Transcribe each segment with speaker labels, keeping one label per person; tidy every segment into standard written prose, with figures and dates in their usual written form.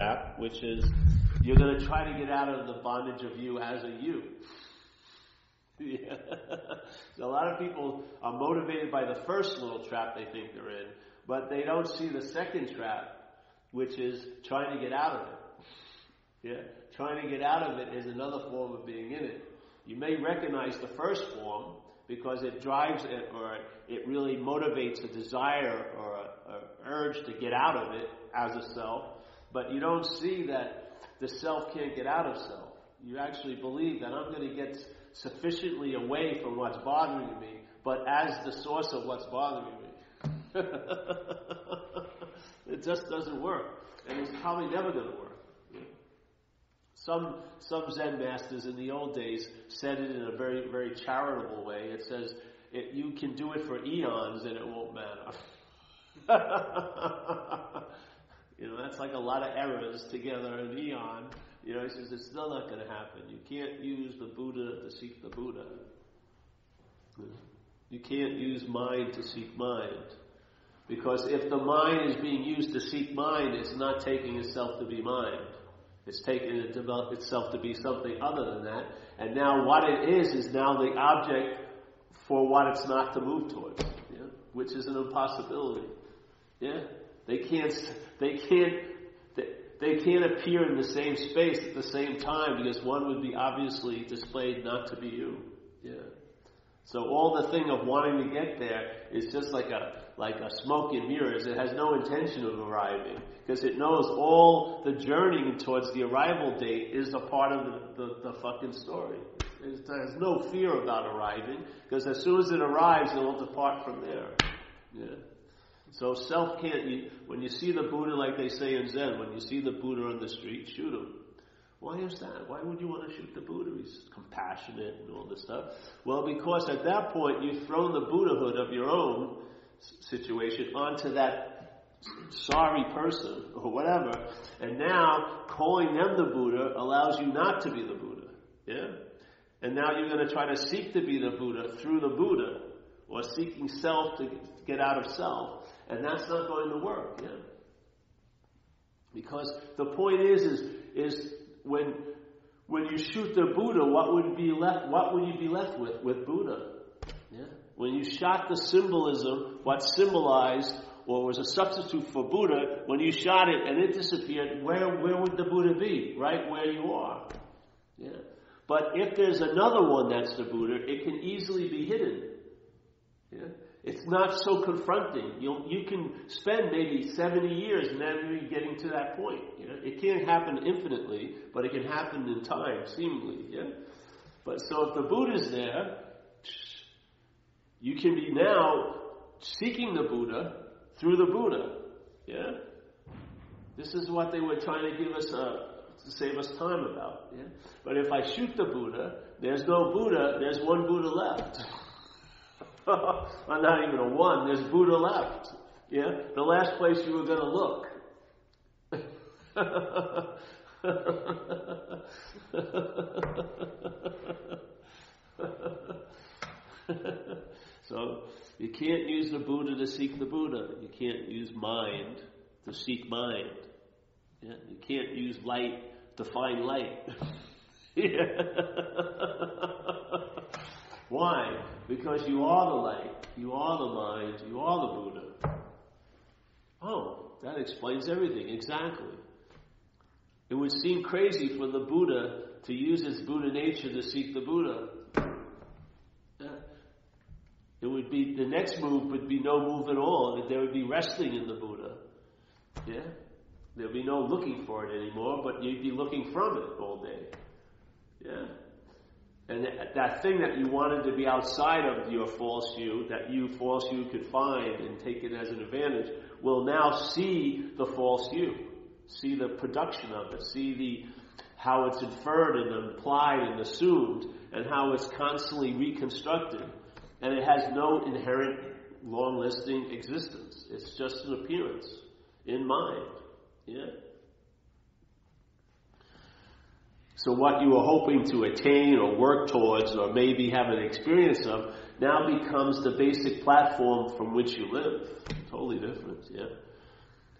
Speaker 1: trap, which is you're going to try to get out of the bondage of you as a you. Yeah. So a lot of people are motivated by the first little trap they think they're in, but they don't see the second trap, which is trying to get out of it. Yeah, trying to get out of it is another form of being in it. You may recognize the first form because it drives it, or it really motivates a desire or an urge to get out of it as a self, but you don't see that the self can't get out of self. You actually believe that I'm going to get sufficiently away from what's bothering me, but as the source of what's bothering me. It just doesn't work, and it's probably never going to work. Some Zen masters in the old days said it in a very, very charitable way. It says, you can do it for eons and it won't matter. That's like a lot of errors together in eon. He says, it's still not going to happen. You can't use the Buddha to seek the Buddha. You can't use mind to seek mind. Because if the mind is being used to seek mind, it's not taking itself to be mind. It's taken to develop itself to be something other than that. And now what it is now the object for what it's not to move towards. Yeah? Which is an impossibility. Yeah? They can't appear in the same space at the same time because one would be obviously displayed not to be you. Yeah. So all the thing of wanting to get there is just like a smoke and mirrors. It has no intention of arriving because it knows all the journeying towards the arrival date is a part of the fucking story. It has no fear about arriving because as soon as it arrives, it will depart from there. Yeah. So self can't. When you see the Buddha, like they say in Zen, when you see the Buddha on the street, shoot him. Why is that? Why would you want to shoot the Buddha? He's compassionate and all this stuff. Well, because at that point you've thrown the Buddhahood of your own situation onto that sorry person or whatever, and now calling them the Buddha allows you not to be the Buddha. Yeah? And now you're going to try to seek to be the Buddha through the Buddha, or seeking self to get out of self, and that's not going to work. Yeah? Because the point is when you shoot the Buddha, what would you be left with Buddha? Yeah? When you shot the symbolism, what symbolized or was a substitute for Buddha, when you shot it and it disappeared, where would the Buddha be? Right where you are. Yeah. But if there's another one that's the Buddha, it can easily be hidden. Yeah. It's not so confronting. You can spend maybe 70 years never getting to that point. You know? It can't happen infinitely, but it can happen in time, seemingly. Yeah? But so if the Buddha's there, you can be now seeking the Buddha through the Buddha. Yeah? This is what they were trying to give us to save us time about. Yeah? But if I shoot the Buddha, there's no Buddha, there's one Buddha left. Well, not even a one, there's Buddha left. Yeah? The last place you were going to look. So, you can't use the Buddha to seek the Buddha. You can't use mind to seek mind. Yeah? You can't use light to find light. Yeah. Why? Because you are the light, you are the mind, you are the Buddha. Oh, that explains everything, exactly. It would seem crazy for the Buddha to use its Buddha nature to seek the Buddha. Yeah. It would be, the next move would be no move at all. There would be resting in the Buddha. Yeah? There would be no looking for it anymore, but you'd be looking from it all day. Yeah? And that thing that you wanted to be outside of your false you, that you, false you, could find and take it as an advantage, will now see the false you. See the production of it. See how it's inferred and implied and assumed, and how it's constantly reconstructed. And it has no inherent long-lasting existence. It's just an appearance in mind. Yeah? So what you were hoping to attain or work towards or maybe have an experience of now becomes the basic platform from which you live. Totally different, yeah.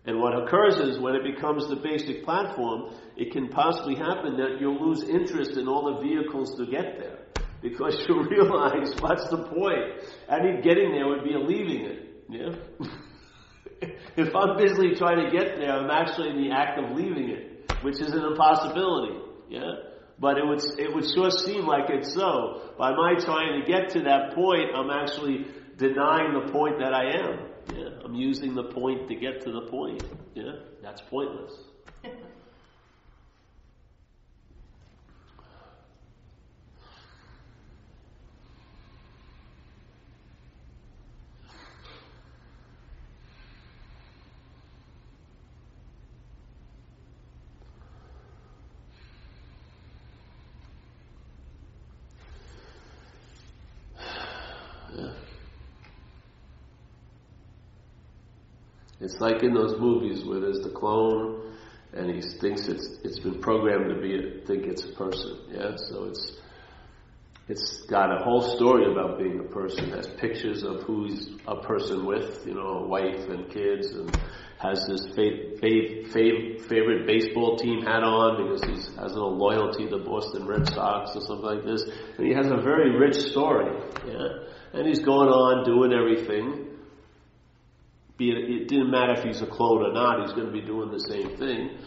Speaker 1: And what occurs is when it becomes the basic platform, it can possibly happen that you'll lose interest in all the vehicles to get there. Because you realize, what's the point? Any getting there would be a leaving it. Yeah? If I'm busily trying to get there, I'm actually in the act of leaving it, which is an impossibility. Yeah? But it would sure seem like it's so. By my trying to get to that point, I'm actually denying the point that I am. Yeah? I'm using the point to get to the point. Yeah? That's pointless. It's like in those movies where there's the clone and he thinks it's been programmed to think it's a person. Yeah, so it's got a whole story about being a person. It has pictures of who he's a person with, a wife and kids, and has this favorite baseball team hat on because he has no loyalty to Boston Red Sox or something like this. And he has a very rich story. Yeah, and he's going on doing everything. It didn't matter if he's a clone or not, he's going to be doing the same thing.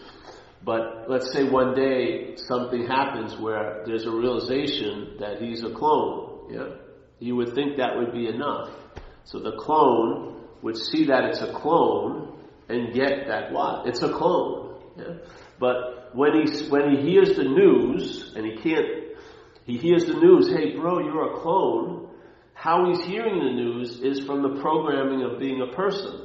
Speaker 1: But let's say one day something happens where there's a realization that he's a clone. Yeah? You would think that would be enough. So the clone would see that it's a clone and get that what? It's a clone. Yeah? But when he hears the news, and he hears the news, hey bro, you're a clone. How he's hearing the news is from the programming of being a person.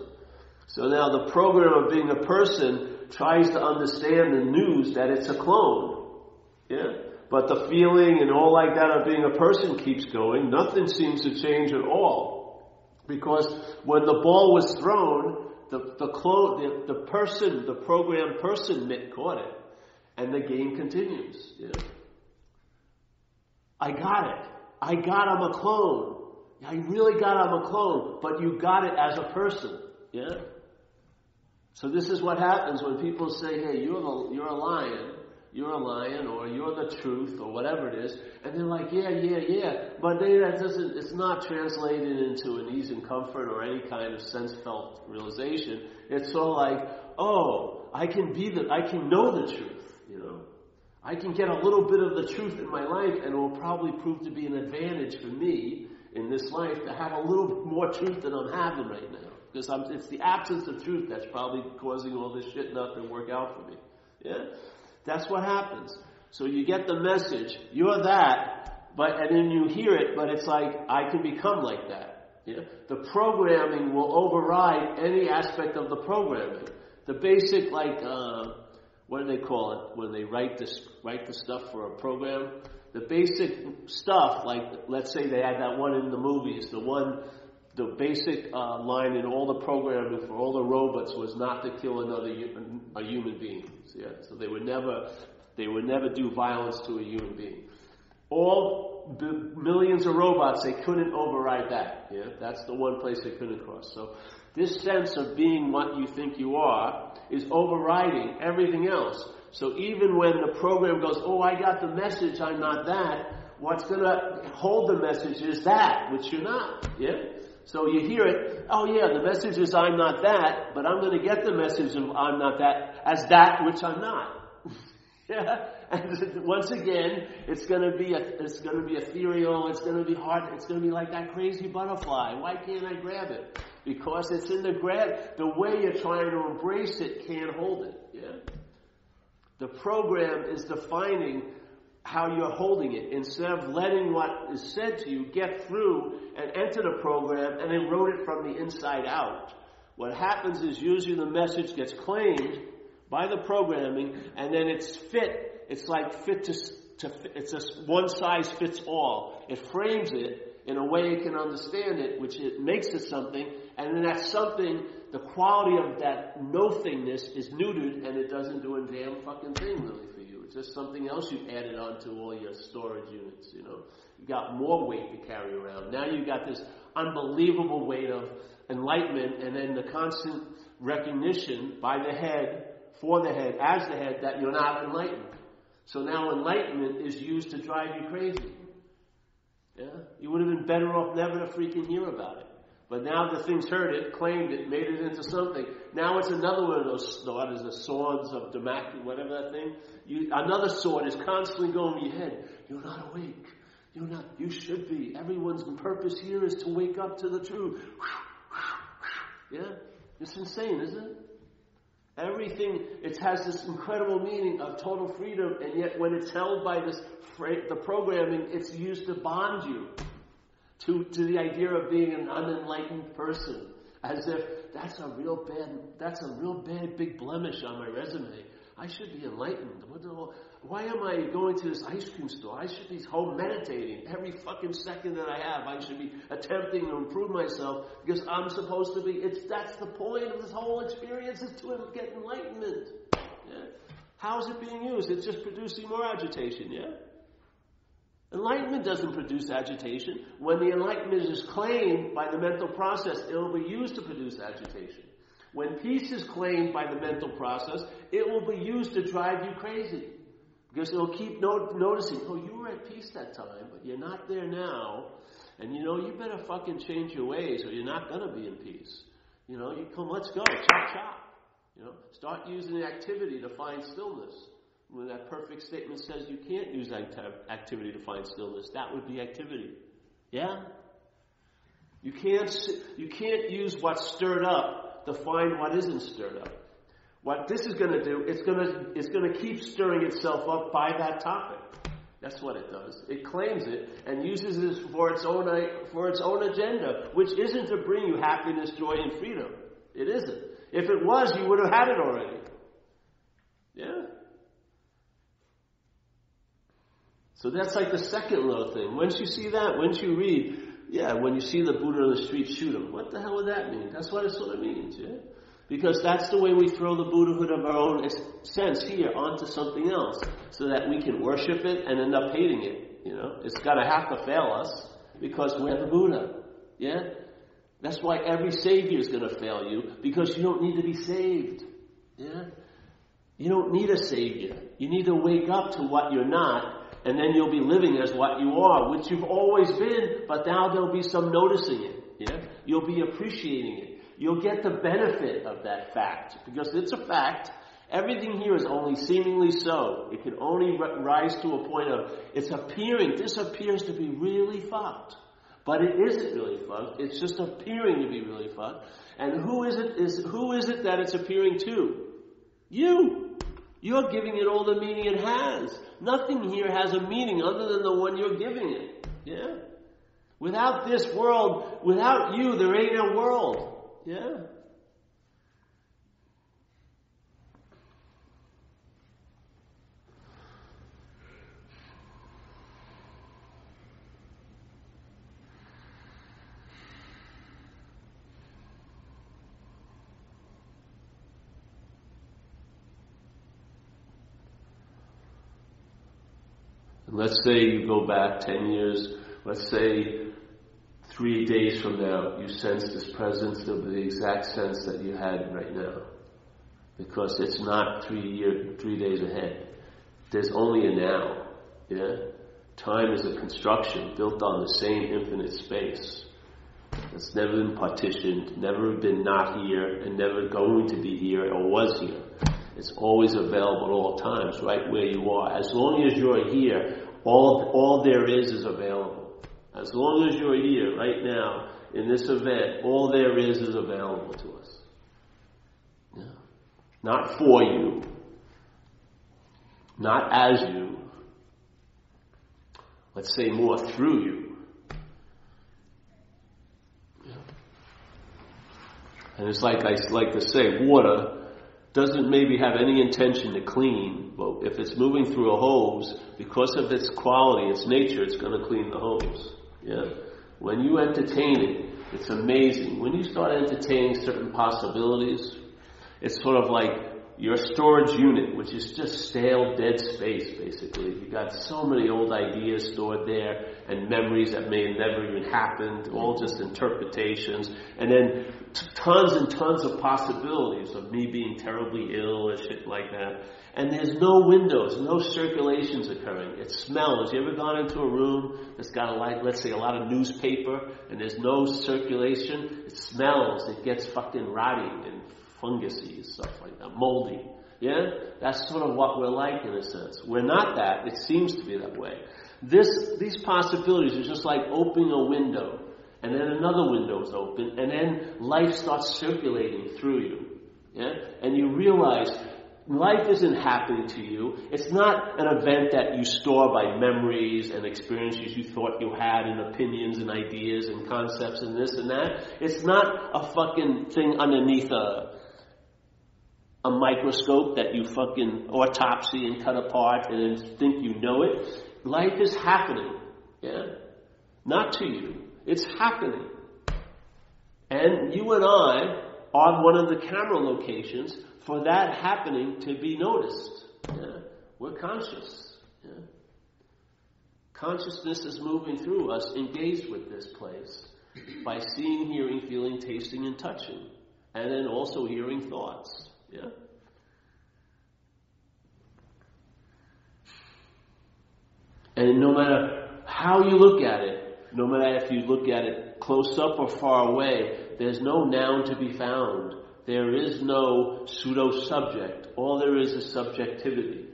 Speaker 1: So now the program of being a person tries to understand the news that it's a clone. Yeah? But the feeling and all like that of being a person keeps going. Nothing seems to change at all. Because when the ball was thrown, the programmed person caught it. And the game continues. Yeah? I got it. I'm a clone. I really got I'm a clone, but you got it as a person. Yeah? So this is what happens when people say, hey, you're a lion, or you're the truth, or whatever it is, and they're like, yeah, but it's not translated into an ease and comfort or any kind of sense-felt realization. It's all like, oh, I can know the truth, I can get a little bit of the truth in my life, and it will probably prove to be an advantage for me in this life to have a little bit more truth than I'm having right now. Because it's the absence of truth that's probably causing all this shit not to work out for me. Yeah? That's what happens. So you get the message, you're that, and then you hear it, but it's like, I can become like that. Yeah? The programming will override any aspect of the programming. The basic, what do they call it? When they write the stuff for a program? The basic stuff, like, let's say they had that one in the movies, the basic line in all the programming for all the robots was not to kill a human being. Yeah? So they would never do violence to a human being. All the millions of robots, they couldn't override that. Yeah? That's the one place they couldn't cross. So this sense of being what you think you are is overriding everything else. So even when the program goes, oh, I got the message, I'm not that, what's going to hold the message is that, which you're not. Yeah? So you hear it, oh yeah, the message is I'm not that, but I'm going to get the message of I'm not that as that which I'm not. Yeah? And once again, it's going to be ethereal, it's going to be hard, it's going to be like that crazy butterfly. Why can't I grab it? Because it's in the way you're trying to embrace it can't hold it. Yeah? The program is defining how you're holding it, instead of letting what is said to you get through and enter the program and enroll it from the inside out. What happens is usually the message gets claimed by the programming, and then it's a one size fits all. It frames it in a way it can understand it, which it makes it something, and then that something, the quality of that no-thingness is neutered, and it doesn't do a damn fucking thing really for you. It's just something else you've added onto all your storage units, You got more weight to carry around. Now you got this unbelievable weight of enlightenment, and then the constant recognition by the head, for the head, as the head, that you're not enlightened. So now enlightenment is used to drive you crazy. Yeah? You would have been better off never to freaking hear about it. But now the thing's heard it, claimed it, made it into something. Now it's another one of those, what is the swords of Damocles, whatever that thing. Another sword is constantly going in your head. You're not awake. You're not. You should be. Everyone's purpose here is to wake up to the truth. Yeah? It's insane, isn't it? Everything, it has this incredible meaning of total freedom, and yet when it's held by the programming, it's used to bond you to the idea of being an unenlightened person. As if that's a real bad big blemish on my resume. I should be enlightened. Why am I going to this ice cream store? I should be home meditating every fucking second that I have. I should be attempting to improve myself because I'm supposed to be. That's the point of this whole experience, is to get enlightenment. Yeah? How is it being used? It's just producing more agitation, yeah? Enlightenment doesn't produce agitation. When the enlightenment is claimed by the mental process, it will be used to produce agitation. When peace is claimed by the mental process, it will be used to drive you crazy. Because it'll keep noticing, oh, you were at peace that time, but you're not there now. And you better fucking change your ways or you're not going to be in peace. You come, let's go, chop, chop. Start using the activity to find stillness. When that perfect statement says you can't use activity to find stillness, that would be activity. Yeah? You can't use what's stirred up to find what isn't stirred up. What this is going to do, it's going to keep stirring itself up by that topic. That's what it does. It claims it and uses it for its own agenda, which isn't to bring you happiness, joy, and freedom. It isn't. If it was, you would have had it already. Yeah? So that's like the second little thing. Once you see that, once you read, when you see the Buddha on the street, shoot him. What the hell would that mean? That's what it sort of means, yeah? Because that's the way we throw the Buddhahood of our own sense here onto something else, so that we can worship it and end up hating it. It's got to have to fail us because we're the Buddha. Yeah, that's why every savior is going to fail you, because you don't need to be saved. Yeah, you don't need a savior. You need to wake up to what you're not, and then you'll be living as what you are, which you've always been. But now there'll be some noticing it. Yeah, you'll be appreciating it. You'll get the benefit of that fact, because it's a fact. Everything here is only seemingly so. It can only rise to a point of, this appears to be really fucked. But it isn't really fucked. It's just appearing to be really fucked. And who is it that it's appearing to? You. You're giving it all the meaning it has. Nothing here has a meaning other than the one you're giving it. Yeah? Without this world, without you, there ain't a world. Yeah. Let's say you go back 10 years, let's say 3 days from now, you sense this presence of the exact sense that you had right now. Because it's not 3 days ahead. There's only a now. Yeah? Time is a construction built on the same infinite space. It's never been partitioned, never been not here, and never going to be here or was here. It's always available at all times, right where you are. As long as you're here, all there is available. As long as you're here, right now, in this event, all there is available to us. Yeah. Not for you. Not as you. Let's say more through you. Yeah. And it's like I like to say, water doesn't maybe have any intention to clean, but if it's moving through a hose, because of its quality, its nature, it's going to clean the hose. Yeah. When you entertain it, it's amazing. When you start entertaining certain possibilities, it's sort of like your storage unit, which is just stale, dead space, basically. You got so many old ideas stored there, and memories that may have never even happened, all just interpretations, and then tons and tons of possibilities of me being terribly ill or shit like that. And there's no windows, no circulations occurring. It smells. You ever gone into a room that's got let's say a lot of newspaper, and there's no circulation? It smells. It gets fucking rotting and fungusy and stuff like that, moldy. Yeah? That's sort of what we're like in a sense. We're not that. It seems to be that way. These possibilities are just like opening a window, and then another window is open, and then life starts circulating through you. Yeah? And you realize life isn't happening to you. It's not an event that you store by memories and experiences you thought you had and opinions and ideas and concepts and this and that. It's not a fucking thing underneath a microscope that you fucking autopsy and cut apart and then think you know it. Life is happening. Yeah? Not to you. It's happening. And you and I are one of the camera locations for that happening to be noticed. Yeah? We're conscious. Yeah? Consciousness is moving through us, engaged with this place by seeing, hearing, feeling, tasting, and touching. And then also hearing thoughts. Yeah? And no matter how you look at it, no matter if you look at it close up or far away, there's no noun to be found. There is no pseudo-subject. All there is subjectivity.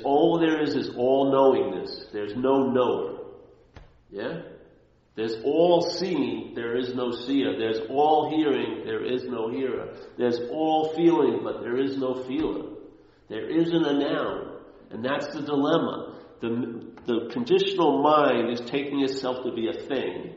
Speaker 1: All there is all-knowingness. There's no knower. Yeah? There's all seeing, there is no seer. There's all hearing, there is no hearer. There's all feeling, but there is no feeler. There isn't a noun. And that's the dilemma. The conditional mind is taking itself to be a thing,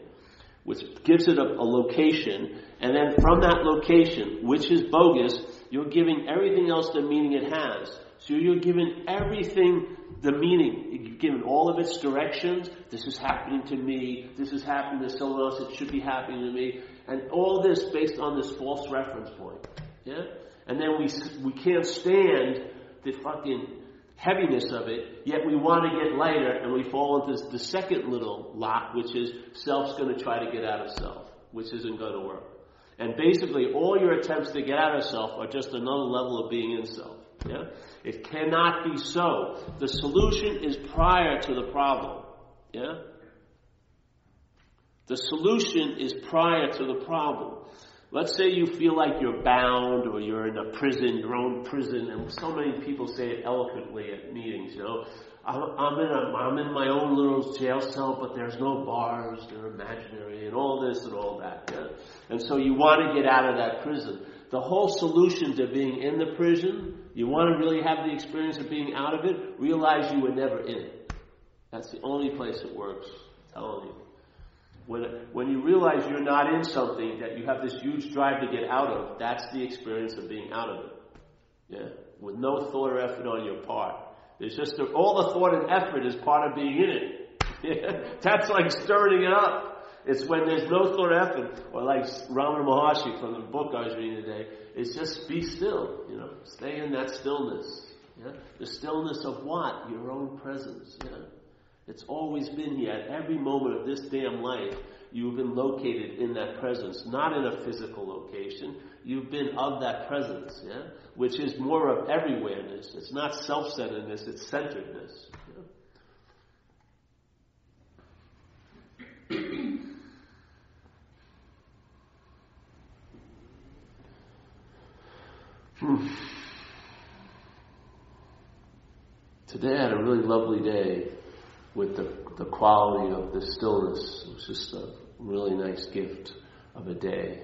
Speaker 1: which gives it a location, and then from that location, which is bogus, you're giving everything else the meaning it has. So you're giving everything the meaning. You're giving all of its directions. This is happening to me. This is happening to someone else. It should be happening to me. And all this based on this false reference point. Yeah? And then we can't stand the fucking heaviness of it, yet we want to get lighter, and we fall into the second little lock, which is self's going to try to get out of self, which isn't going to work. And basically, all your attempts to get out of self are just another level of being in self. Yeah? It cannot be so. The solution is prior to the problem. Yeah? The solution is prior to the problem. Let's say you feel like you're bound or you're in a prison, your own prison, and so many people say it eloquently at meetings, you know. I'm in my own little jail cell, but there's no bars, they're imaginary, and all this and all that. Yeah? And so you want to get out of that prison. The whole solution to being in the prison, you want to really have the experience of being out of it, realize you were never in it. That's the only place it works, I'm telling you. When you realize you're not in something, that you have this huge drive to get out of, that's the experience of being out of it. Yeah? With no thought or effort on your part. It's just all the thought and effort is part of being in it. Yeah? That's like stirring it up. It's when there's no thought or effort. Or like Ramana Maharshi from the book I was reading today, it's just be still. You know, stay in that stillness. Yeah? The stillness of what? Your own presence. Yeah? It's always been here. At every moment of this damn life, you've been located in that presence, not in a physical location. You've been of that presence, yeah? Which is more of everywhereness. It's not self-centeredness, it's centeredness. Yeah? Today I had a really lovely day with the quality of the stillness. It was just a really nice gift of a day.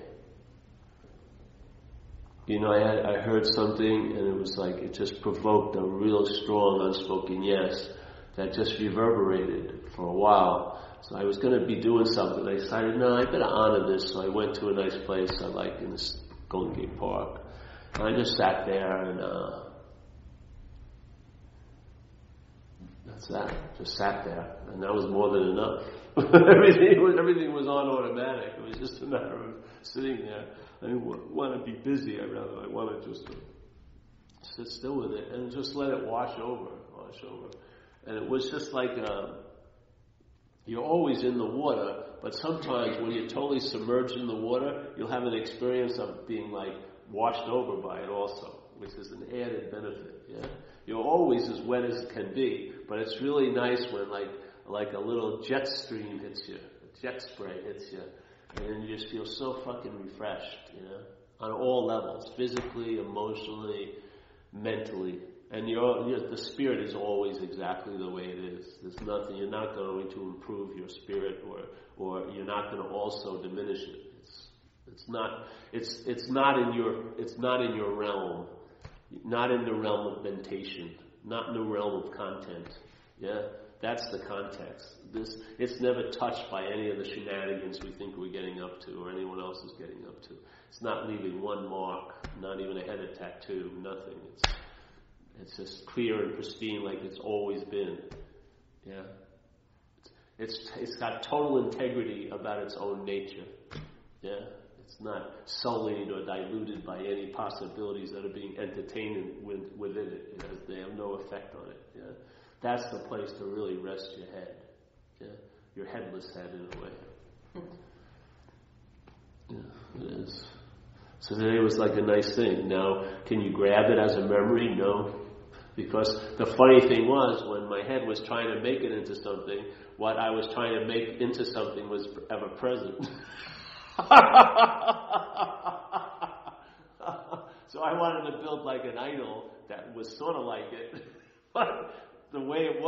Speaker 1: You know, I heard something and it was like, it just provoked a real strong unspoken yes that just reverberated for a while. So I was going to be doing something. I decided, no, I better honor this. So I went to a nice place I like in this Golden Gate Park. And I just sat there and that's that. Just sat there, and that was more than enough. everything was on automatic. It was just a matter of sitting there. I didn't want to be busy. I want to just Sit still with it and just let it wash over. And it was just like you're always in the water, but sometimes when you're totally submerged in the water, you'll have an experience of being like washed over by it also, which is an added benefit. Yeah, you're always as wet as it can be, but it's really nice when like a little jet stream hits you, a jet spray hits you, and then you just feel so fucking refreshed. You know, on all levels, physically, emotionally, mentally. And the spirit is always exactly the way it is. There's nothing, you're not going to improve your spirit or you're not going to also diminish it. It's not in your realm. Not in the realm of mentation. Not in the realm of content. Yeah? That's the context. It's never touched by any of the shenanigans we think we're getting up to or anyone else is getting up to. It's not leaving one mark, not even a headed tattoo, nothing. It's just clear and pristine like it's always been. Yeah. It's got total integrity about its own nature. Yeah. It's not sullied or diluted by any possibilities that are being entertained within it. They have no effect on it. Yeah. That's the place to really rest your head. Yeah. Your headless head in a way. Yeah, it is. So today was like a nice thing. Now, can you grab it as a memory? No. Because the funny thing was, when my head was trying to make it into something, what I was trying to make into something was ever present. So I wanted to build like an idol that was sort of like it. But the way it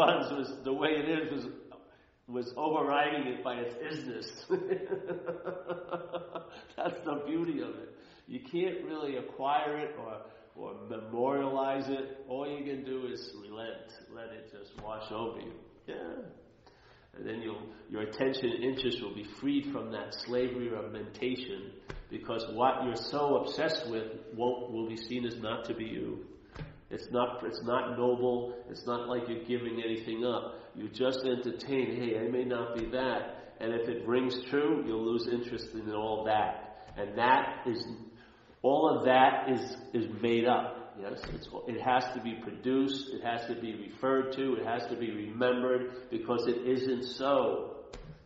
Speaker 1: was overriding it by its isness. That's the beauty of it. You can't really acquire it or memorialize it. All you can do is relent. Let it just wash over you. Yeah. And then your attention and interest will be freed from that slavery or mentation, because what you're so obsessed with will be seen as not to be you. It's not noble. It's not like you're giving anything up. You just entertain, hey, I may not be that. And if it rings true, you'll lose interest in all that. And all of that is made up. Yes, it has to be produced, it has to be referred to, it has to be remembered, because it isn't so.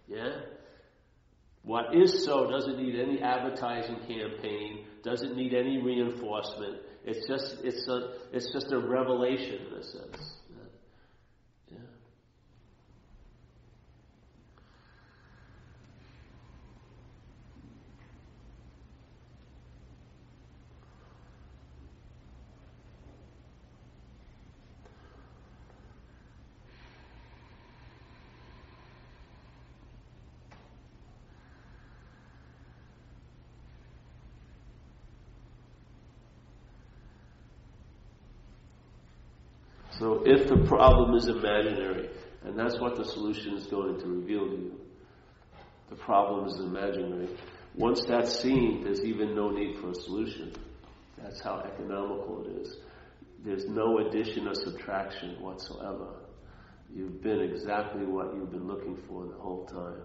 Speaker 1: Yeah? What is so doesn't need any advertising campaign, doesn't need any reinforcement. It's just a revelation in a sense. Yeah. So if the problem is imaginary, and that's what the solution is going to reveal to you, the problem is imaginary. Once that's seen, there's even no need for a solution. That's how economical it is. There's no addition or subtraction whatsoever. You've been exactly what you've been looking for the whole time.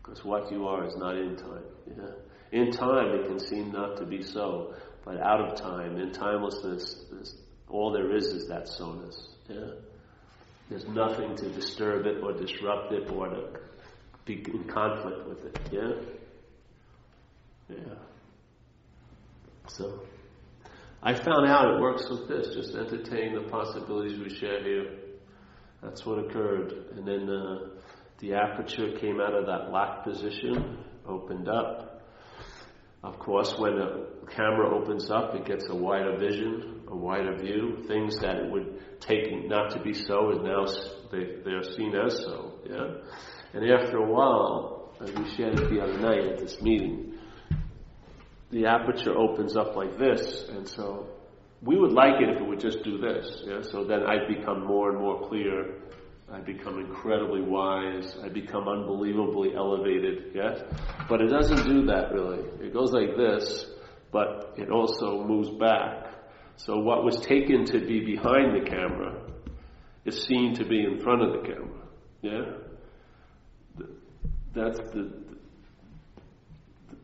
Speaker 1: Because what you are is not in time. Yeah? In time, it can seem not to be so. But out of time, in timelessness, all there is that so-ness. Yeah? There's nothing to disturb it or disrupt it or to be in conflict with it. Yeah? Yeah. So, I found out it works with this. Just entertain the possibilities we share here. That's what occurred. And then the aperture came out of that locked position, opened up. Of course, when the camera opens up, it gets a wider vision, a wider view. Things that it would take not to be so, is now they're seen as so. Yeah. And after a while, as we shared it the other night at this meeting, the aperture opens up like this, and so we would like it if it would just do this. Yeah. So then I'd become more and more clear. I become incredibly wise. I become unbelievably elevated. Yes? But it doesn't do that really. It goes like this, but it also moves back. So what was taken to be behind the camera is seen to be in front of the camera. Yeah? That's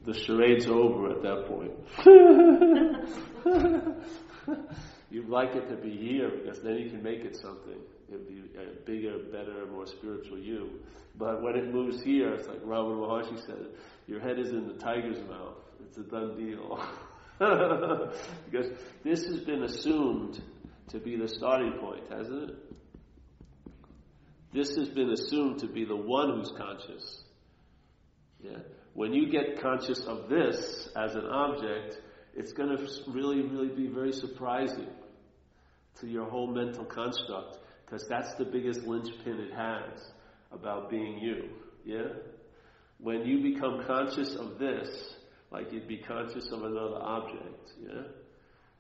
Speaker 1: the charade's over at that point. You'd like it to be here because then you can make it something. It'd be a bigger, better, more spiritual you. But when it moves here, it's like Ramana Maharshi said, your head is in the tiger's mouth. It's a done deal. Because this has been assumed to be the starting point, hasn't it? This has been assumed to be the one who's conscious. Yeah? When you get conscious of this as an object, it's going to really, really be very surprising to your whole mental construct, because that's the biggest linchpin it has about being you. Yeah? When you become conscious of this, like you'd be conscious of another object, yeah?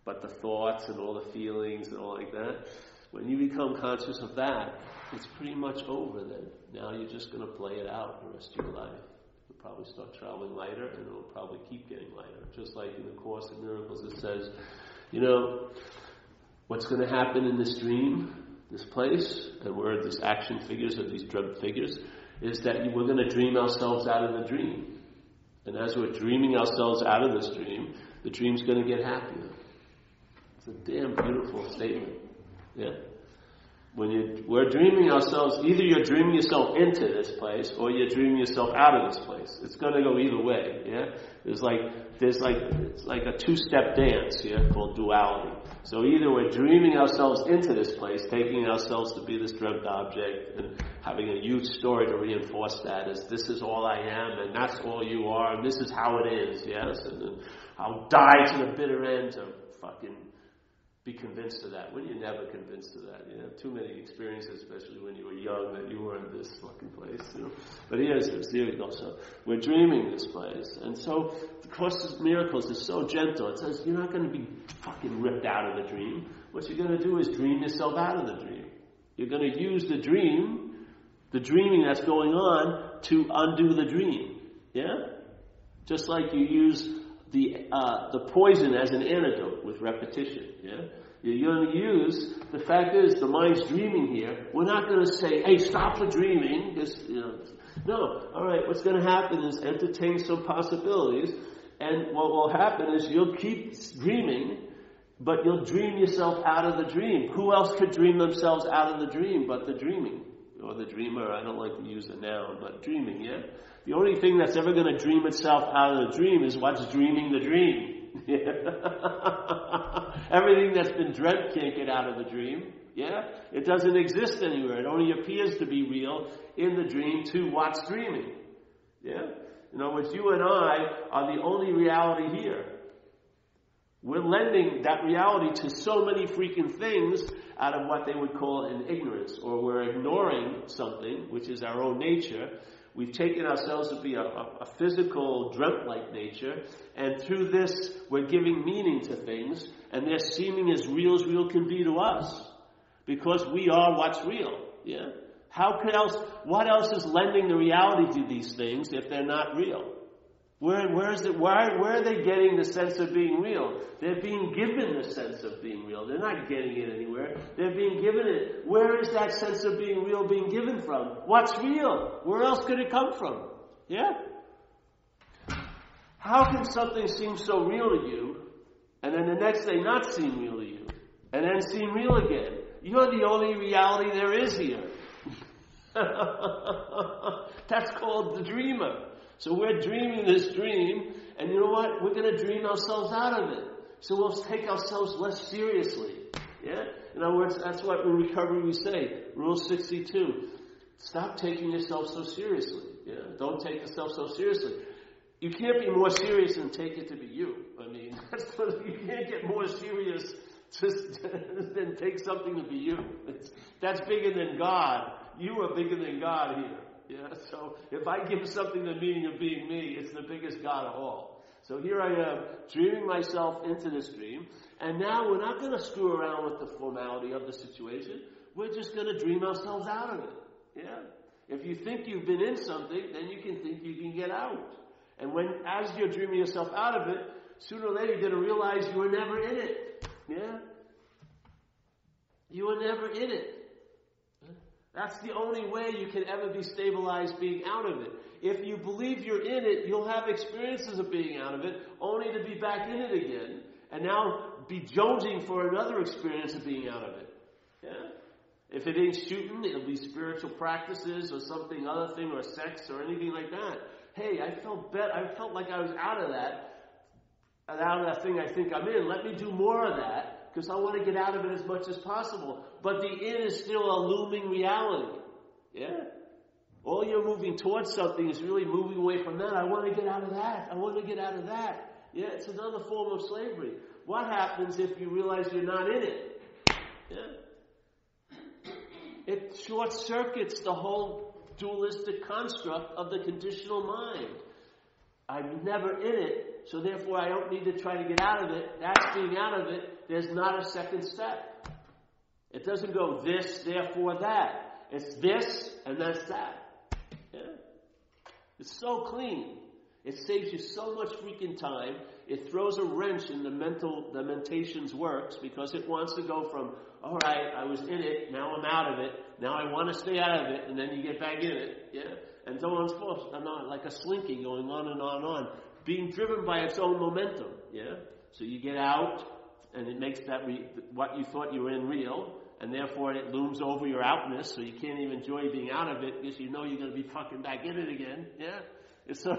Speaker 1: But the thoughts and all the feelings and all like that, when you become conscious of that, it's pretty much over then. Now you're just going to play it out the rest of your life. You'll probably start traveling lighter, and it'll probably keep getting lighter. Just like in the Course in Miracles it says, what's going to happen in this dream, this place, and we're these action figures or these dreamt figures, is that we're going to dream ourselves out of the dream. And as we're dreaming ourselves out of this dream, the dream's going to get happier. It's a damn beautiful statement. Yeah? We're dreaming ourselves, either you're dreaming yourself into this place or you're dreaming yourself out of this place. It's going to go either way. Yeah? It's like a two-step dance, called duality. So either we're dreaming ourselves into this place, taking ourselves to be this dreamt object, and having a huge story to reinforce that as this is all I am, and that's all you are, and this is how it is, yes? And then I'll die to the bitter end to fucking be convinced of that. When you're never convinced of that, too many experiences, especially when you were young, that you were in this fucking place, But here we go. So we're dreaming this place, and so the Course of Miracles is so gentle. It says you're not going to be fucking ripped out of the dream. What you're going to do is dream yourself out of the dream. You're going to use the dreaming that's going on, to undo the dream. Yeah, just like you use the poison as an antidote with repetition. Yeah, you're going to use. The fact is, the mind's dreaming here. We're not going to say, "Hey, stop the dreaming." No. All right. What's going to happen is entertain some possibilities, and what will happen is you'll keep dreaming, but you'll dream yourself out of the dream. Who else could dream themselves out of the dream but the dreaming? Or the dreamer, I don't like to use a noun, but dreaming, yeah? The only thing that's ever going to dream itself out of the dream is what's dreaming the dream. Everything that's been dreamt can't get out of the dream, yeah? It doesn't exist anywhere. It only appears to be real in the dream to what's dreaming, yeah? In other words, you and I are the only reality here. We're lending that reality to so many freaking things out of what they would call an ignorance, or we're ignoring something, which is our own nature. We've taken ourselves to be a physical, dreamt-like nature, and through this, we're giving meaning to things, and they're seeming as real can be to us, because we are what's real. Yeah? What else is lending the reality to these things if they're not real? Where are they getting the sense of being real? They're being given the sense of being real. They're not getting it anywhere. They're being given it. Where is that sense of being real being given from? What's real? Where else could it come from? Yeah? How can something seem so real to you, and then the next day not seem real to you, and then seem real again? You're the only reality there is here. That's called the dreamer. So we're dreaming this dream, and you know what? We're going to dream ourselves out of it. So we'll take ourselves less seriously. Yeah? In other words, that's what in recovery we say. Rule 62. Stop taking yourself so seriously. Yeah? Don't take yourself so seriously. You can't be more serious than take it to be you. I mean, you can't get more serious than take something to be you. That's bigger than God. You are bigger than God here. Yeah, so if I give something the meaning of being me, it's the biggest God of all. So here I am, dreaming myself into this dream, and now we're not going to screw around with the formality of the situation. We're just going to dream ourselves out of it. Yeah? If you think you've been in something, then you can think you can get out. And as you're dreaming yourself out of it, sooner or later you're going to realize you were never in it. Yeah? You were never in it. That's the only way you can ever be stabilized being out of it. If you believe you're in it, you'll have experiences of being out of it, only to be back in it again. And now be jonesing for another experience of being out of it. Yeah? If it ain't shooting, it'll be spiritual practices or something, other thing, or sex or anything like that. Hey, I felt like I was out of that thing I think I'm in. Let me do more of that, because I want to get out of it as much as possible. But the in is still a looming reality. Yeah? All you're moving towards something is really moving away from that. I want to get out of that. I want to get out of that. Yeah, it's another form of slavery. What happens if you realize you're not in it? Yeah? It short circuits the whole dualistic construct of the conditional mind. I'm never in it, so therefore I don't need to try to get out of it. That's being out of it. There's not a second step. It doesn't go this, therefore that. It's this, and that's that. Yeah? It's so clean. It saves you so much freaking time. It throws a wrench in the mentation's works, because it wants to go from, all right, I was in it, now I'm out of it, now I want to stay out of it, and then you get back in it. Yeah? And so on, like a slinky going on and on and on, being driven by its own momentum. Yeah? So you get out, and it makes that what you thought you were in real, and therefore it looms over your outness, so you can't even enjoy being out of it, because you know you're going to be fucking back in it again. Yeah? It's so...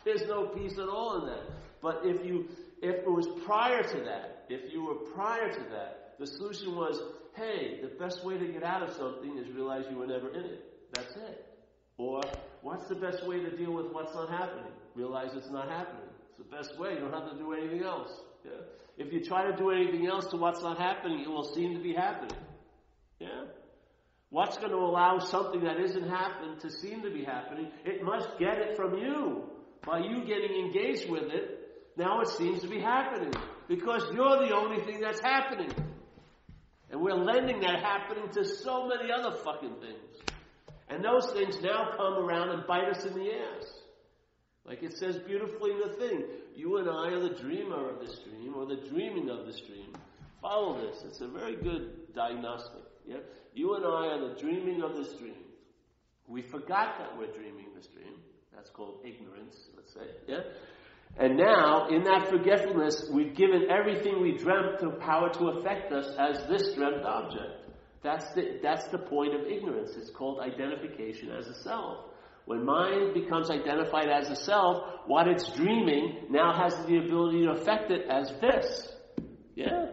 Speaker 1: There's no peace at all in that. But if it was prior to that, if you were prior to that, the solution was, hey, the best way to get out of something is realize you were never in it. That's it. Or, what's the best way to deal with what's not happening? Realize it's not happening. It's the best way. You don't have to do anything else. Yeah? If you try to do anything else to what's not happening, it will seem to be happening. Yeah? What's going to allow something that isn't happening to seem to be happening? It must get it from you. By you getting engaged with it, now it seems to be happening. Because you're the only thing that's happening. And we're lending that happening to so many other fucking things. And those things now come around and bite us in the ass. Like it says beautifully in the thing, you and I are the dreamer of this dream, or the dreaming of this dream. Follow this. It's a very good diagnostic. Yeah? You and I are the dreaming of this dream. We forgot that we're dreaming this dream. That's called ignorance, let's say. Yeah? And now, in that forgetfulness, we've given everything we dreamt the power to affect us as this dreamt object. That's the point of ignorance. It's called identification as a self. When mind becomes identified as a self, what it's dreaming now has the ability to affect it as this. Yeah?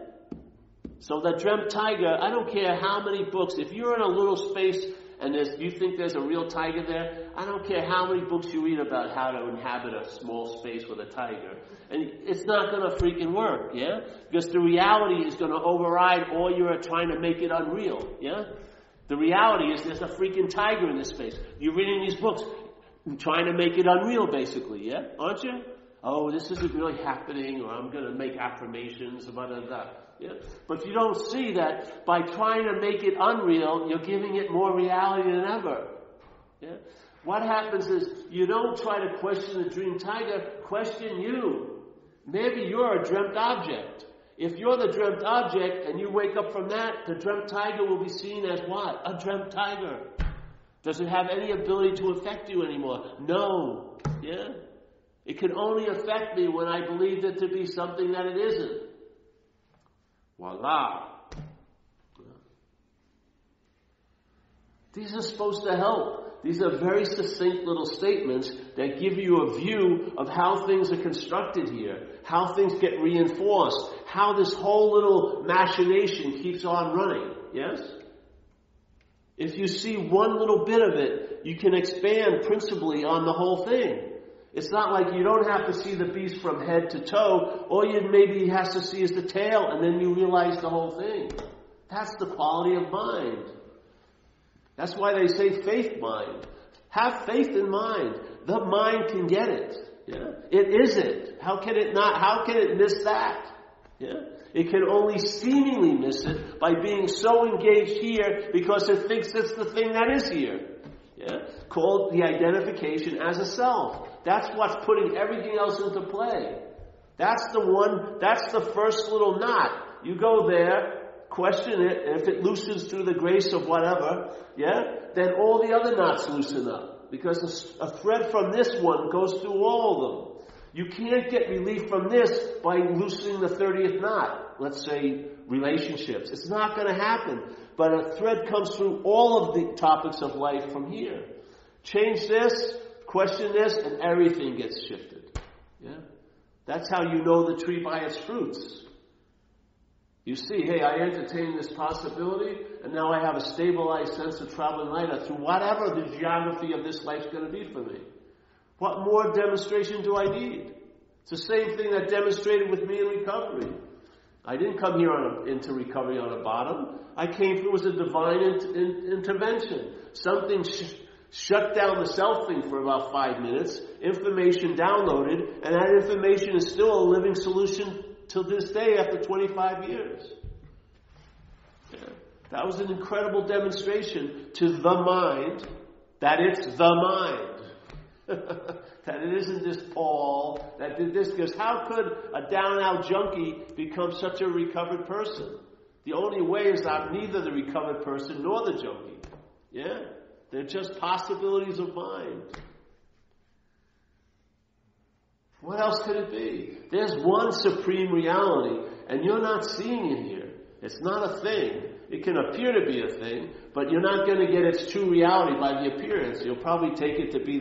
Speaker 1: So the dreamt tiger, I don't care how many books, if you're in a little space and you think there's a real tiger there, I don't care how many books you read about how to inhabit a small space with a tiger. And it's not going to freaking work, yeah? Because the reality is going to override all you're trying to make it unreal, yeah? The reality is there's a freaking tiger in this space. You're reading these books, trying to make it unreal, basically, yeah? Aren't you? Oh, this isn't really happening, or I'm going to make affirmations, blah, blah, blah. Yeah? But you don't see that by trying to make it unreal, you're giving it more reality than ever. Yeah? What happens is you don't try to question the dream tiger, question you. Maybe you're a dreamt object. If you're the dreamt object and you wake up from that, the dreamt tiger will be seen as what? A dreamt tiger. Does it have any ability to affect you anymore? No. Yeah? It can only affect me when I believe it to be something that it isn't. Voila. These are supposed to help. These are very succinct little statements that give you a view of how things are constructed here, how things get reinforced, how this whole little machination keeps on running. Yes? If you see one little bit of it, you can expand principally on the whole thing. It's not like you don't have to see the beast from head to toe. All you maybe has to see is the tail, and then you realize the whole thing. That's the quality of mind. That's why they say faith mind. Have faith in mind. The mind can get it. Yeah? It is it. How can it not? How can it miss that? Yeah? It can only seemingly miss it by being so engaged here because it thinks it's the thing that is here. Yeah? Called the identification as a self. That's what's putting everything else into play. That's the first little knot. You go there, question it, and if it loosens through the grace of whatever, yeah, then all the other knots loosen up. Because a thread from this one goes through all of them. You can't get relief from this by loosening the 30th knot. Let's say relationships. It's not going to happen. But a thread comes through all of the topics of life from here. Change this, question this, and everything gets shifted. Yeah? That's how you know the tree by its fruits. You see, hey, I entertain this possibility, and now I have a stabilized sense of traveling lighter through whatever the geography of this life's going to be for me. What more demonstration do I need? It's the same thing that demonstrated with me in recovery. I didn't come here into recovery on a bottom. I came through as a divine intervention. Something shut down the self thing for about 5 minutes. Information downloaded, and that information is still a living solution till this day after 25 years. Yeah. That was an incredible demonstration to the mind that it's the mind. That it isn't just Paul that did this, because how could a down-out junkie become such a recovered person? The only way is that neither the recovered person nor the junkie. Yeah? They're just possibilities of mind. What else could it be? There's one supreme reality, and you're not seeing it here. It's not a thing. It can appear to be a thing, but you're not going to get its true reality by the appearance. You'll probably take it to be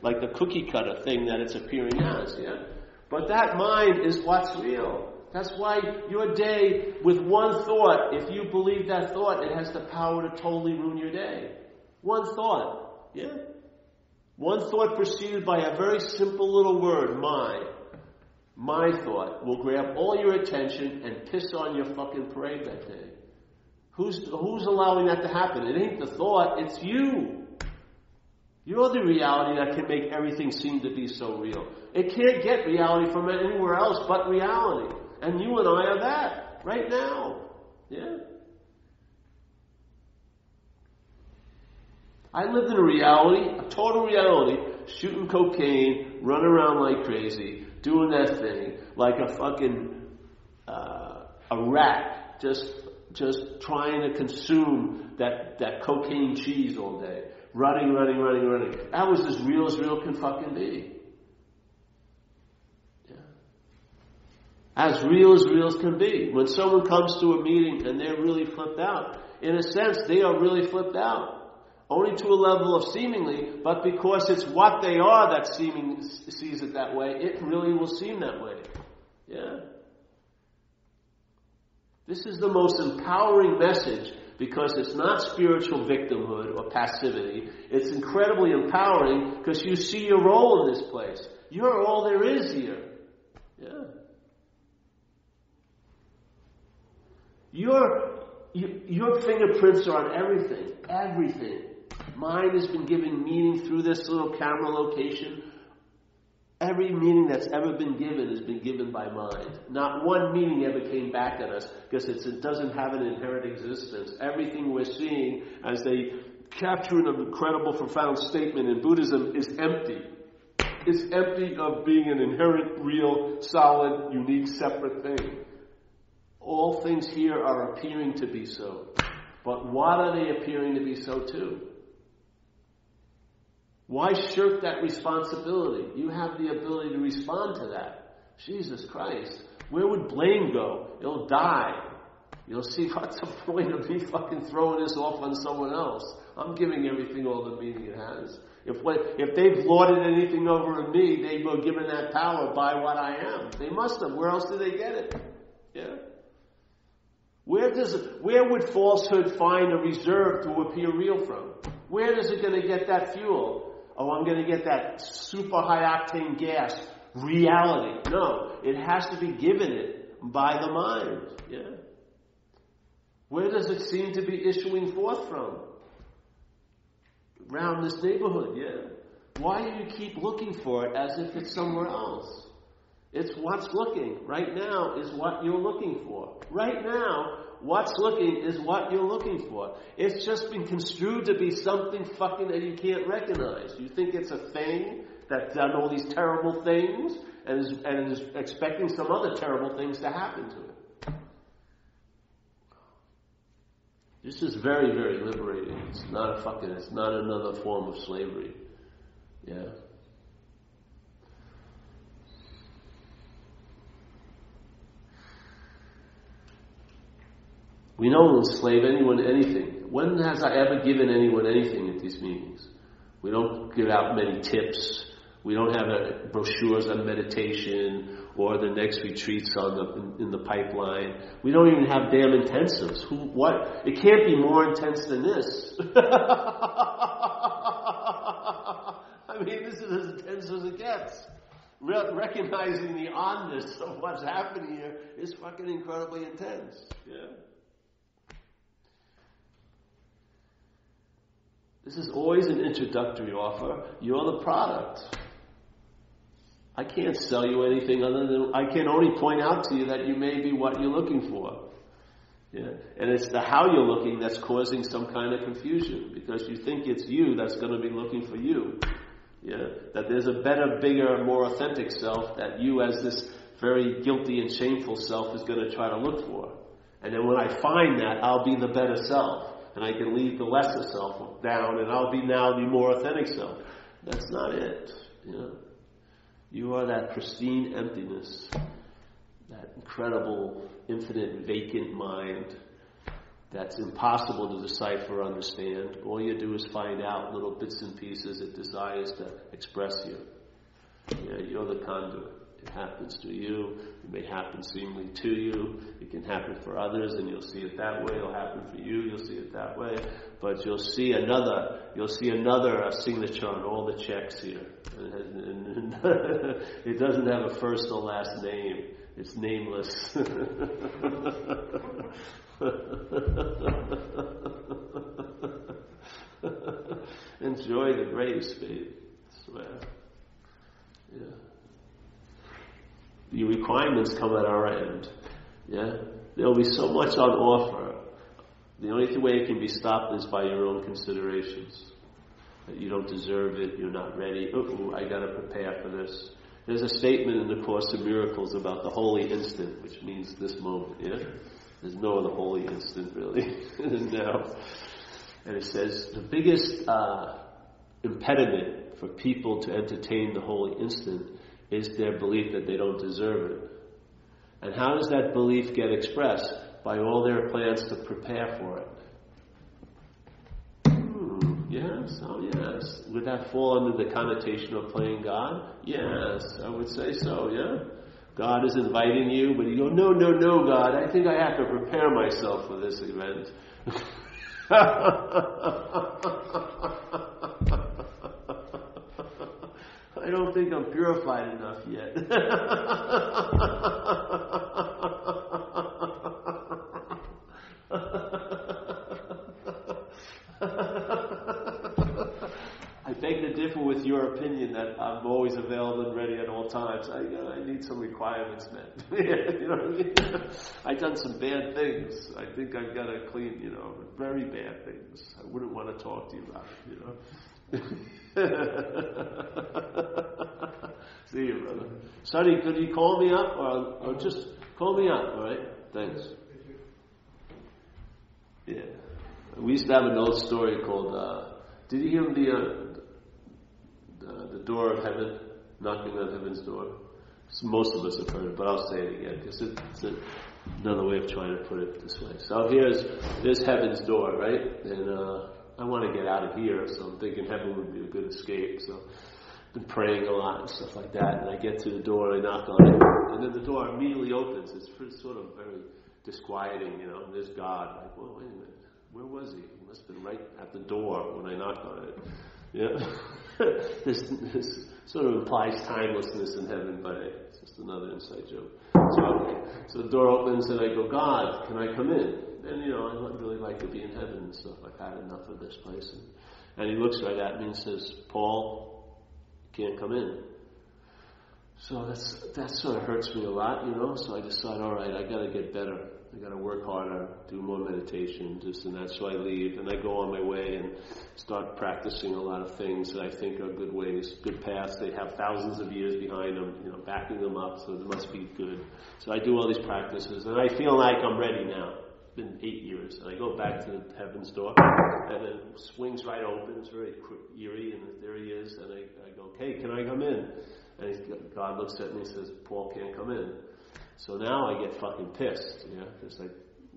Speaker 1: like the cookie cutter thing that it's appearing as, yeah? But that mind is what's real. That's why your day, with one thought, if you believe that thought, it has the power to totally ruin your day. One thought, yeah? One thought preceded by a very simple little word, my thought, will grab all your attention and piss on your fucking parade that day. Who's allowing that to happen? It ain't the thought, it's you. You're the reality that can make everything seem to be so real. It can't get reality from anywhere else but reality. And you and I are that, right now. Yeah? I lived in a reality, a total reality, shooting cocaine, running around like crazy, doing that thing, like a fucking, a rat, just trying to consume that cocaine cheese all day. Running. That was as real can fucking be. Yeah. As real as can be. When someone comes to a meeting and they're really flipped out, in a sense, they are really flipped out. Only to a level of seemingly, but because it's what they are that sees it that way, it really will seem that way. Yeah. This is the most empowering message, because it's not spiritual victimhood or passivity. It's incredibly empowering because you see your role in this place. You're all there is here. Yeah. Your fingerprints are on everything. Everything. Mind has been given meaning through this little camera location. Every meaning that's ever been given has been given by mind. Not one meaning ever came back at us because it doesn't have an inherent existence. Everything we're seeing, as they capture an incredible, profound statement in Buddhism, is empty. It's empty of being an inherent, real, solid, unique, separate thing. All things here are appearing to be so. But what are they appearing to be so too? Why shirk that responsibility? You have the ability to respond to that. Jesus Christ. Where would blame go? It'll die. You'll see, what's the point of me fucking throwing this off on someone else? I'm giving everything all the meaning it has. If they've lorded anything over me, they were given that power by what I am. They must have. Where else did they get it? Yeah. Where would falsehood find a reserve to appear real from? Where is it going to get that fuel? Oh, I'm going to get that super high octane gas. Reality. No, it has to be given it by the mind. Yeah. Where does it seem to be issuing forth from? Around this neighborhood, yeah. Why do you keep looking for it as if it's somewhere else? It's what's looking. Right now is what you're looking for. Right now, what's looking is what you're looking for. It's just been construed to be something fucking that you can't recognize. You think it's a thing that's done all these terrible things and is expecting some other terrible things to happen to it. This is very, very liberating. It's not another form of slavery. Yeah. We don't enslave anyone to anything. When has I ever given anyone anything at these meetings? We don't give out many tips. We don't have brochures on meditation or the next retreats in the pipeline. We don't even have damn intensives. What? It can't be more intense than this. I mean, this is as intense as it gets. Recognizing the oddness of what's happening here is fucking incredibly intense. Yeah. This is always an introductory offer. You're the product. I can't sell you anything other than I can only point out to you that you may be what you're looking for. Yeah? And it's the how you're looking that's causing some kind of confusion, because you think it's you that's going to be looking for you. Yeah? That there's a better, bigger, more authentic self that you as this very guilty and shameful self is going to try to look for. And then when I find that, I'll be the better self. And I can leave the lesser self down, and I'll be now the more authentic self. That's not it. You know? You are that pristine emptiness, that incredible, infinite, vacant mind that's impossible to decipher or understand. All you do is find out little bits and pieces it desires to express you. Yeah, you're the conduit. It happens to you. It may happen seemingly to you. It can happen for others, and you'll see it that way. It'll happen for you. You'll see it that way. But you'll see another signature on all the checks here. And it doesn't have a first or last name. It's nameless. Enjoy the grace, babe. I swear. Yeah. The requirements come at our end. Yeah? There'll be so much on offer. The only way it can be stopped is by your own considerations. That you don't deserve it, you're not ready. I gotta prepare for this. There's a statement in the Course in Miracles about the holy instant, which means this moment, yeah? There's no other holy instant, really. No. And it says, the biggest impediment for people to entertain the holy instant is their belief that they don't deserve it. And how does that belief get expressed? By all their plans to prepare for it. Yes, oh yes. Would that fall under the connotation of playing God? Yes, I would say so, yeah? God is inviting you, but you go, no, God, I think I have to prepare myself for this event. I don't think I'm purified enough yet. I beg to differ with your opinion that I'm always available and ready at all times. I need some requirements met. You know what I mean? I've done some bad things. I think I've got to clean, very bad things. I wouldn't want to talk to you about it, See you, brother. Sonny, could you call me up or just call me up, all right? Thanks. Yeah. We used to have an old story called, did you hear the door of heaven, knocking on heaven's door? So most of us have heard it, but I'll say it again, because it's another way of trying to put it this way. So there's heaven's door, right? And I want to get out of here, so I'm thinking heaven would be a good escape. So I've been praying a lot and stuff like that, and I get to the door, I knock on it, and then the door immediately opens. It's sort of very disquieting, and there's God. Like, well, wait a minute, where was he? He must have been right at the door when I knocked on it. Yeah, this sort of implies timelessness in heaven, but it's just another inside joke. So the door opens, and I go, God, can I come in? And I'd really like to be in heaven and stuff. I've had enough of this place. And he looks right at me and says, Paul, you can't come in. So that sort of hurts me a lot, So I decide, all right, I got to get better. I got to work harder, do more meditation, this and that. So I leave, and I go on my way and start practicing a lot of things that I think are good ways, good paths. They have thousands of years behind them, backing them up, so it must be good. So I do all these practices, and I feel like I'm ready now. It's been 8 years, and I go back to heaven's door, and it swings right open. It's very eerie, and there he is, and I go, okay, can I come in? And God looks at me and says, Paul can't come in. So now I get fucking pissed, because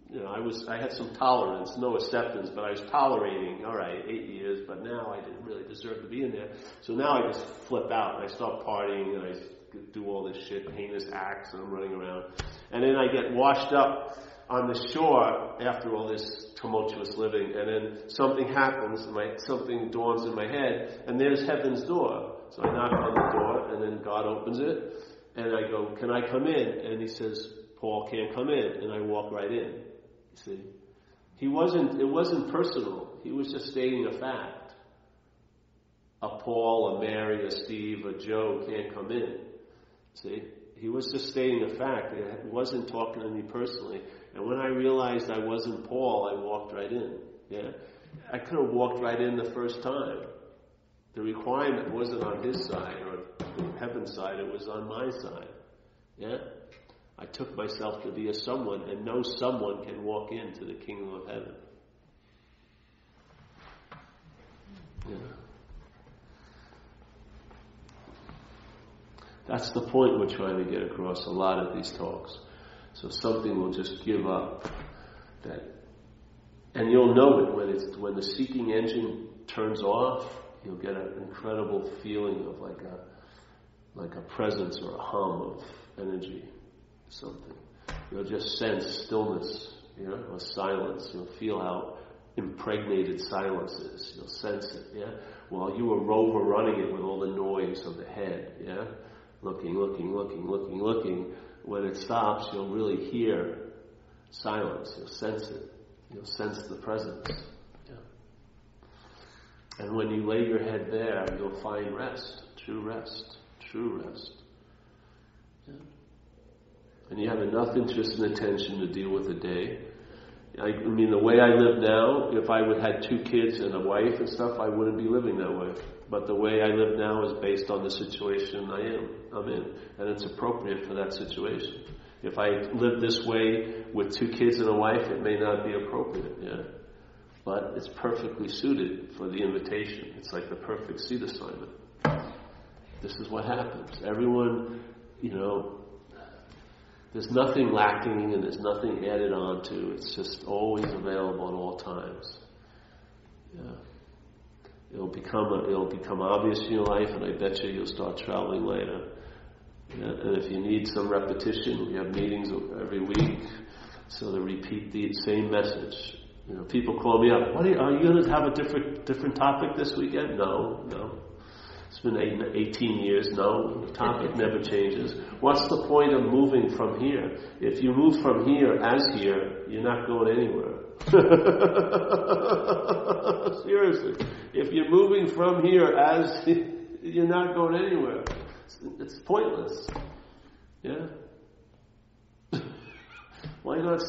Speaker 1: I had some tolerance, no acceptance, but I was tolerating, all right, 8 years, but now I didn't really deserve to be in there. So now I just flip out, and I start partying, and I do all this shit, heinous acts, and I'm running around. And then I get washed up on the shore after all this tumultuous living, and then something happens, something dawns in my head, and there's heaven's door. So I knock on the door, and then God opens it, and I go, can I come in? And he says, Paul can't come in, and I walk right in. See? It wasn't personal. He was just stating a fact. A Paul, a Mary, a Steve, a Joe can't come in. See? He was just stating a fact. It wasn't talking to me personally. And when I realized I wasn't Paul, I walked right in. Yeah? I could have walked right in the first time. The requirement wasn't on his side or the heaven's side, it was on my side. Yeah? I took myself to be a someone, and no someone can walk into the kingdom of heaven. Yeah. That's the point we're trying to get across a lot of these talks. So something will just give up. And you'll know it when the seeking engine turns off. You'll get an incredible feeling of like a presence or a hum of energy. Something. You'll just sense stillness, or silence. You'll feel how impregnated silence is. You'll sense it, yeah? While you were rover running it with all the noise of the head, yeah? Looking. When it stops, you'll really hear silence. You'll sense it. You'll sense the presence. Yeah. And when you lay your head there, you'll find rest. True rest. Yeah. And you have enough interest and attention to deal with the day. I mean, the way I live now, if I would have 2 kids and a wife and stuff, I wouldn't be living that way. But the way I live now is based on the situation I'm in. And it's appropriate for that situation. If I live this way with 2 kids and a wife, it may not be appropriate, yeah. But it's perfectly suited for the invitation. It's like the perfect seat assignment. This is what happens. Everyone, there's nothing lacking and there's nothing added on to. It's just always available at all times. Yeah. It'll become obvious in your life, and I bet you'll start traveling later. Yeah. And if you need some repetition, we have meetings every week, so to repeat the same message. People call me up. Are you going to have a different topic this weekend? No. It's been 18 years. No, the topic never changes. What's the point of moving from here? If you move from here as here, you're not going anywhere. Seriously. If you're moving from here as you're not going anywhere. It's pointless. Yeah? Why not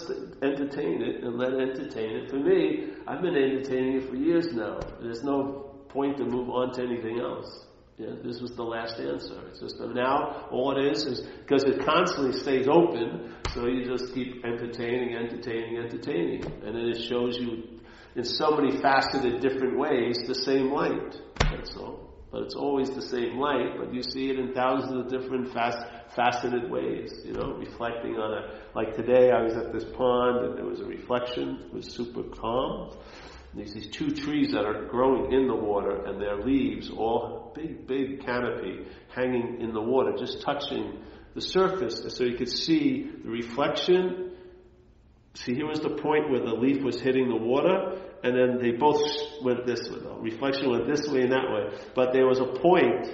Speaker 1: entertain it and let it entertain it? For me, I've been entertaining it for years now. There's no point to move on to anything else. Yeah, this was the last answer. It's just now all it is because it constantly stays open, so you just keep entertaining, and then it shows you in so many faceted different ways the same light. That's all. But it's always the same light, but you see it in thousands of different faceted ways, reflecting on it. Like today I was at this pond and there was a reflection. It was super calm. There's these 2 trees that are growing in the water, and their leaves, all big canopy, hanging in the water, just touching the surface, so you could see the reflection. See, here was the point where the leaf was hitting the water, and then they both went this way. The reflection went this way and that way. But there was a point.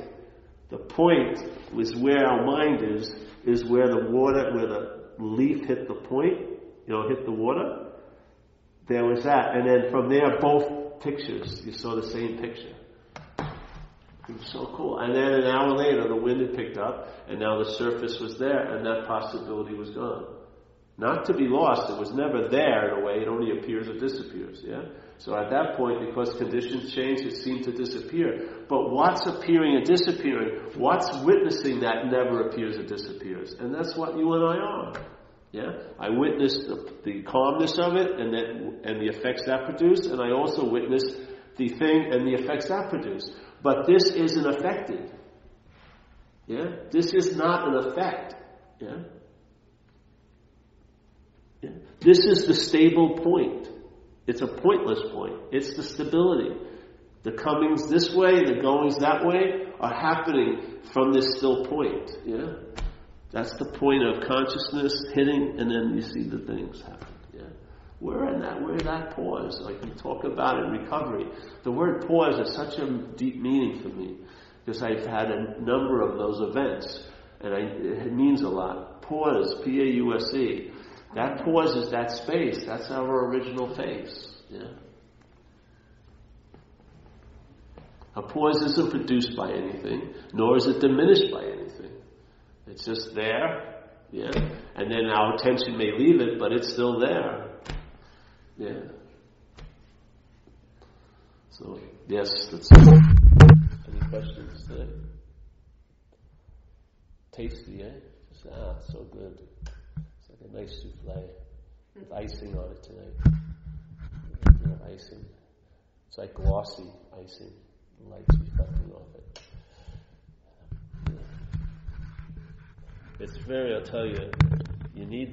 Speaker 1: The point was where our mind is where the water, where the leaf hit the point, hit the water. There was that, and then from there, both pictures, you saw the same picture. It was so cool. And then an hour later, the wind had picked up, and now the surface was there, and that possibility was gone. Not to be lost, it was never there in a way, it only appears or disappears, yeah? So at that point, because conditions change, it seemed to disappear. But what's appearing and disappearing, what's witnessing that never appears or disappears? And that's what you and I are. Yeah, I witnessed the calmness of it and the effects that produced, and I also witnessed the thing and the effects that produced. But this isn't affected. Yeah, this is not an effect. Yeah, Yeah? This is the stable point. It's a pointless point. It's the stability. The comings this way, the goings that way are happening from this still point. Yeah? That's the point of consciousness hitting, and then you see the things happen. Yeah? We're in that pause, like we talk about in recovery. The word pause has such a deep meaning for me, because I've had a number of those events, and it means a lot. Pause, P-A-U-S-E. That pause is that space. That's our original face. Yeah? A pause isn't produced by anything, nor is it diminished by anything. It's just there, yeah. And then our attention may leave it, but it's still there. Yeah. So, yes, that's it. Any questions today? Tasty, eh? So good. It's like a nice souffle with icing on it tonight. Icing. It's like glossy icing. The light's reflecting off it. It's very, I'll tell you, you need